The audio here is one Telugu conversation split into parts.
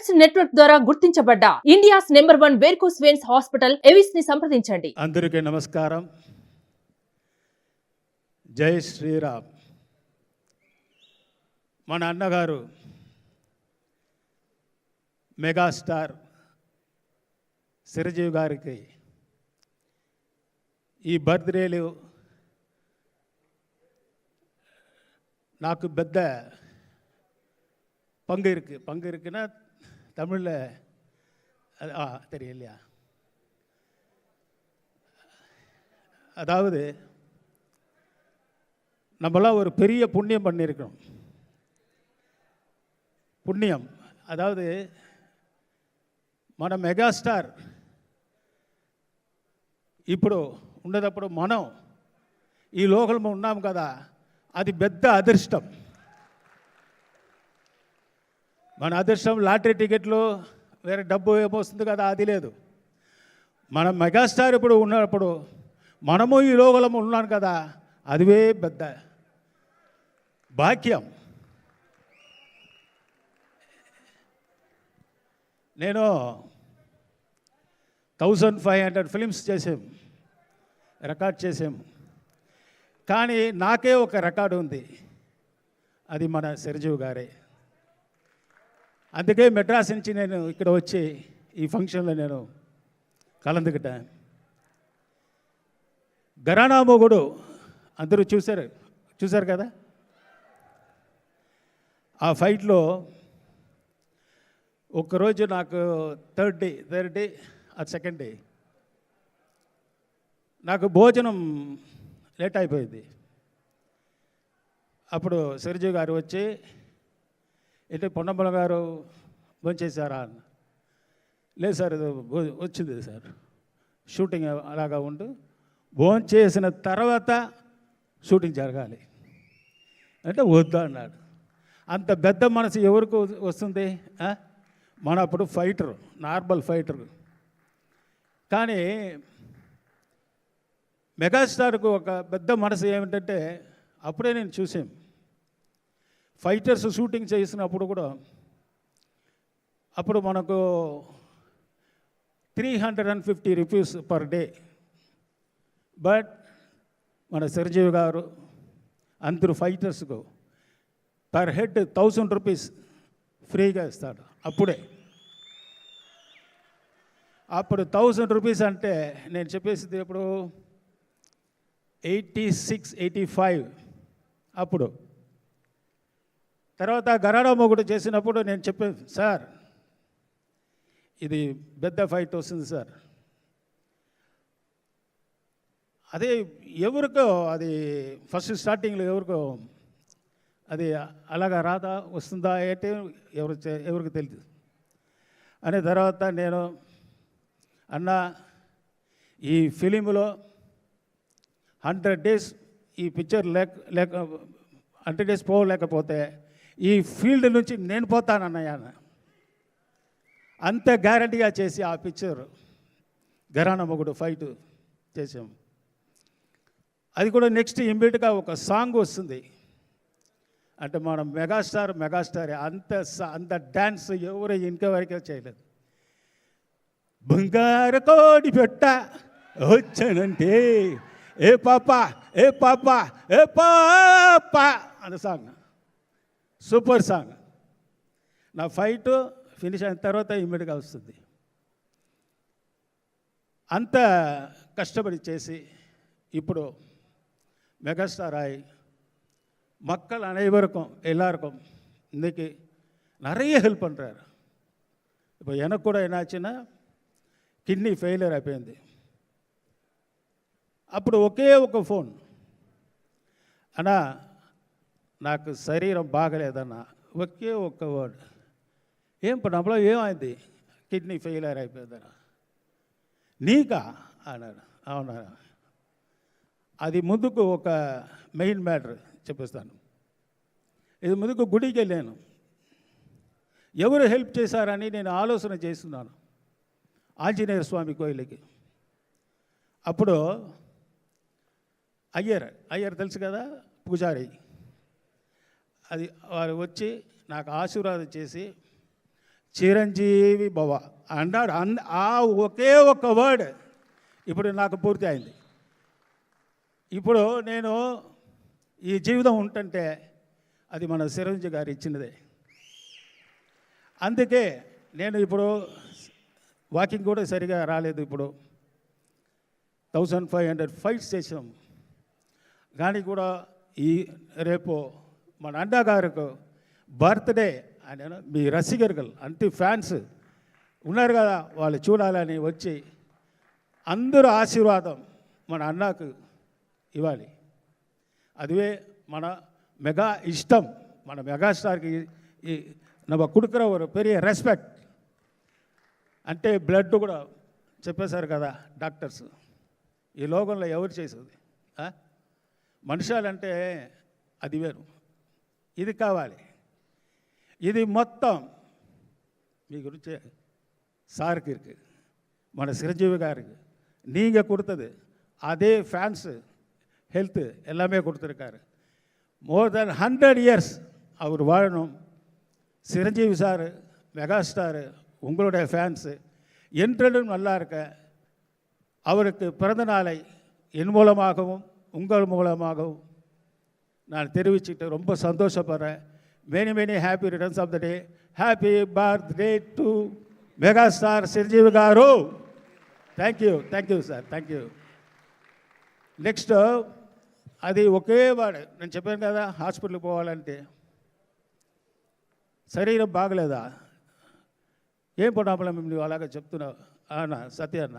స్పెక్ట్స్ నెట్వర్క్ ద్వారా గుర్తించబడ్డ India's number 1 varicose veins hospital Avis ని సంప్రదించండి. అందరికీ నమస్కారం. జై శ్రీరామ్. మన అన్నగారు మెగాస్టార్ చిరంజీవి గారికి ఈ బర్త్డేలు నాకు పెద్ద பங்கு இருக்குன்னா தமிழில் தெரியலையா? அதாவது நம்மளாம் ஒரு பெரிய புண்ணியம் பண்ணியிருக்கோம். పుణ్యం అదావది మన మెగాస్టార్ ఇప్పుడు ఉండేటప్పుడు మనం ఈ లోకంలో ఉన్నాం కదా, అది పెద్ద అదృష్టం. మన అదృష్టం లాటరీ టికెట్లు వేరే డబ్బు ఏమొస్తుంది కదా, అది లేదు. మన మెగాస్టార్ ఇప్పుడు ఉన్నప్పుడు మనము ఈ లోకంలో ఉన్నాం కదా, అదివే పెద్ద భాగ్యం. నేను 1500 ఫిలిమ్స్ రికార్డ్ చేసాము. కానీ నాకే ఒక రికార్డు ఉంది, అది మన చిరంజీవి గారే. అందుకే మెడ్రాస్ నుంచి నేను ఇక్కడ వచ్చి ఈ ఫంక్షన్లో నేను కలందుకుంటాను. ఘరానా మొగుడు అందరూ చూశారు కదా. ఆ ఫైట్లో ఒక్కరోజు నాకు థర్డ్ డే ఆ సెకండ్ డే నాకు భోజనం లేట్ అయిపోయింది. అప్పుడు చిరంజీవి గారు వచ్చి, ఏంటి పొన్నమ్మల గారు భోంచేశారా అన్న. లేదు సార్, వచ్చింది సార్, షూటింగ్ అలాగా ఉంటూ భోంచేసిన తర్వాత షూటింగ్ జరగాలి అంటే వద్దు అన్నాడు. అంత పెద్ద మనసు ఎవరికి వస్తుంది? మన అప్పుడు నార్మల్ ఫైటరు. కానీ మెగాస్టార్కు ఒక పెద్ద మనసు ఏమిటంటే, అప్పుడే నేను చూసాను ఫైటర్స్ షూటింగ్ చేసినప్పుడు కూడా, అప్పుడు మనకు 350 రూపీస్ పర్ డే. బట్ మన చిరంజీవి గారు అందరూ ఫైటర్స్కు పర్ హెడ్ 1000 రూపీస్ ఫ్రీగా ఇస్తాడు. అప్పుడు 1000 రూపీస్ అంటే నేను చెప్పేసింది ఇప్పుడు 86, 85 అప్పుడు. తర్వాత ఘరానా మొగుడు చేసినప్పుడు నేను చెప్పాను, సార్ ఇది పెద్ద ఫైట్ వస్తుంది సార్. అదే ఎవరికో అది ఫస్ట్ స్టార్టింగ్లో ఎవరికో అది అలాగా రాదా వస్తుందా అంటే ఎవరికి తెలియదు. అనే తర్వాత నేను అన్న, ఈ ఫిలింలో 100 డేస్ ఈ పిక్చర్ లేక 100 డేస్ పోలేకపోతే ఈ ఫీల్డ్ నుంచి నేను పోతానన్నయ్య. అంత గ్యారంటీగా చేసి ఆ పిక్చర్ ఘరానా మొగుడు ఫైట్ చేసాము. అది కూడా నెక్స్ట్ ఇమ్మీడియట్గా ఒక సాంగ్ వస్తుంది. అంటే మన మెగాస్టార్ అంత డ్యాన్స్ ఎవరు ఇంకెవరికీ చేయలేదు. బంగారు కోడి పెట్ట వచ్చానంటే ఏ పాప ఏ పాప ఏ పాప అన్న సాంగ్ సూపర్ సాంగ్. నా ఫైట్ ఫినిష్ అయిన తర్వాత ఇమ్మీడియట్గా వస్తుంది. అంత కష్టపడి చేసి ఇప్పుడు మెగాస్టార్ ఆయి மக்கள் அனைவருக்கும் எல்லாருக்கும் இன்றைக்கி நிறைய ஹெல்ப் பண்ணுறாரு. இப்போ எனக்கு கூட என்னாச்சுன்னா కిడ్నీ ఫెయిలియర్ అయిపోయింది. అప్పుడు ఒకే ఒక ఫోన్, అన్నా నాకు శరీరం బాగలేదన్నా, ఒకే ఒక్క వర్డ్, ఏం పనప్పుడు ఏమైంది, కిడ్నీ ఫెయిలియర్ అయిపోయిందన్నా. నీకా అన్నాడు. అవునా, అది ముందుకు ఒక మెయిన్ మ్యాటర్ చెప్పిస్తాను. ఇది ముందుకు గుడికి వెళ్ళాను, ఎవరు హెల్ప్ చేశారని నేను ఆలోచన చేస్తున్నాను. ఆంజనేయ స్వామి కోయిలకి అప్పుడు అయ్యర్ తెలుసు కదా, పూజారి, అది వారు వచ్చి నాకు ఆశీర్వాదం చేసి చిరంజీవి భవ అన్నాడు. ఆ ఒకే ఒక్క వర్డ్ ఇప్పుడు నాకు పూర్తి అయింది. ఇప్పుడు నేను ఈ జీవితం ఉంటుంటే అది మన చిరంజీవి గారు ఇచ్చినదే. అందుకే నేను ఇప్పుడు వాకింగ్ కూడా సరిగా రాలేదు. ఇప్పుడు 1500 ఫైట్స్ చేసాం. కానీ కూడా ఈ రేపు మన అన్నా గారికి బర్త్డే ఆయన మీ రసికర్గలు అంటే ఫ్యాన్స్ ఉన్నారు కదా, వాళ్ళు చూడాలని వచ్చి అందరూ ఆశీర్వాదం మన అన్నకు ఇవ్వాలి. అదివే మన మెగా ఇష్టం. మన మెగాస్టార్కి ఈ நம்ம கொடுக்குற ஒரு பெரிய రెస్పెక్ట్. అంటే బ్లడ్ కూడా చెప్పేశారు కదా డాక్టర్స్, ఈ లోకంలో ఎవరు చేసేది మనుషులంటే అది వేరు, ఇది కావాలి. ఇది మొత్తం మీ గురించి సార్కి இருக்கு, మన చిరంజీవి గారికి நீங்கள் கொடுத்தது அதே ஃபேன்ஸு ஹெல்த்து எல்லாமே கொடுத்துருக்காரு. மோர் தென் 100 இயர்ஸ் அவர் வாழணும். சிரஞ்சீவி சார் மெகாஸ்டாரு உங்களுடைய ஃபேன்ஸு என்றும் நல்லா இருக்க அவருக்கு பிறந்த நாளை என் மூலமாகவும் உங்கள் மூலமாகவும் நான் தெரிவிச்சுட்டு ரொம்ப சந்தோஷப்படுறேன். Many many happy returns of the day. Happy birthday to megastar Chiranjeevi గారు. Thank you sir, thank you. Next అది ఒకే వాడు నేను చెప్పాను కదా, హాస్పిటల్కి పోవాలంటే శరీరం బాగలేదా, ఏం పడాపలా మేము అలాగే చెప్తున్నావు అన్న సత్య అన్న,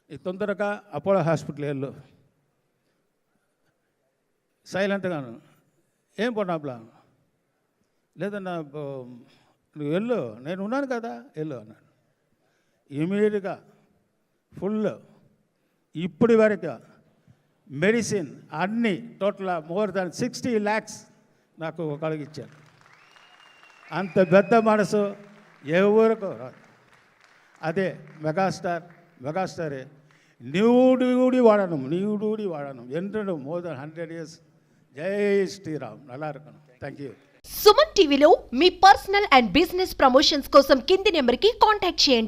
ఈ తొందరగా అపోలో హాస్పిటల్ వెళ్ళు, సైలెంట్గాను ఏం పడాపలా లేదన్నా నువ్వు వెళ్ళు నేను ఉన్నాను కదా వెళ్ళు అన్నాడు. ఇమీడియట్గా ఫుల్ ఇప్పటి వరకు మెడిసిన్ అన్నీ టోటల్ మోర్ దాన్ 60 lakhs నాకు కలిగించారు. అంత పెద్ద మనసు ఎవరికి రాదు. అదే మెగాస్టారే నీవుడి వాడను ఎంతో మోర్ దాన్ 100 years. జై శ్రీరామ్. నల్లా இருக்கணும். Thank you. సుమన్ టీవీలో మీ పర్సనల్ అండ్ బిజినెస్ ప్రమోషన్స్ కోసం కింది నెంబర్కి కాంటాక్ట్ చేయండి.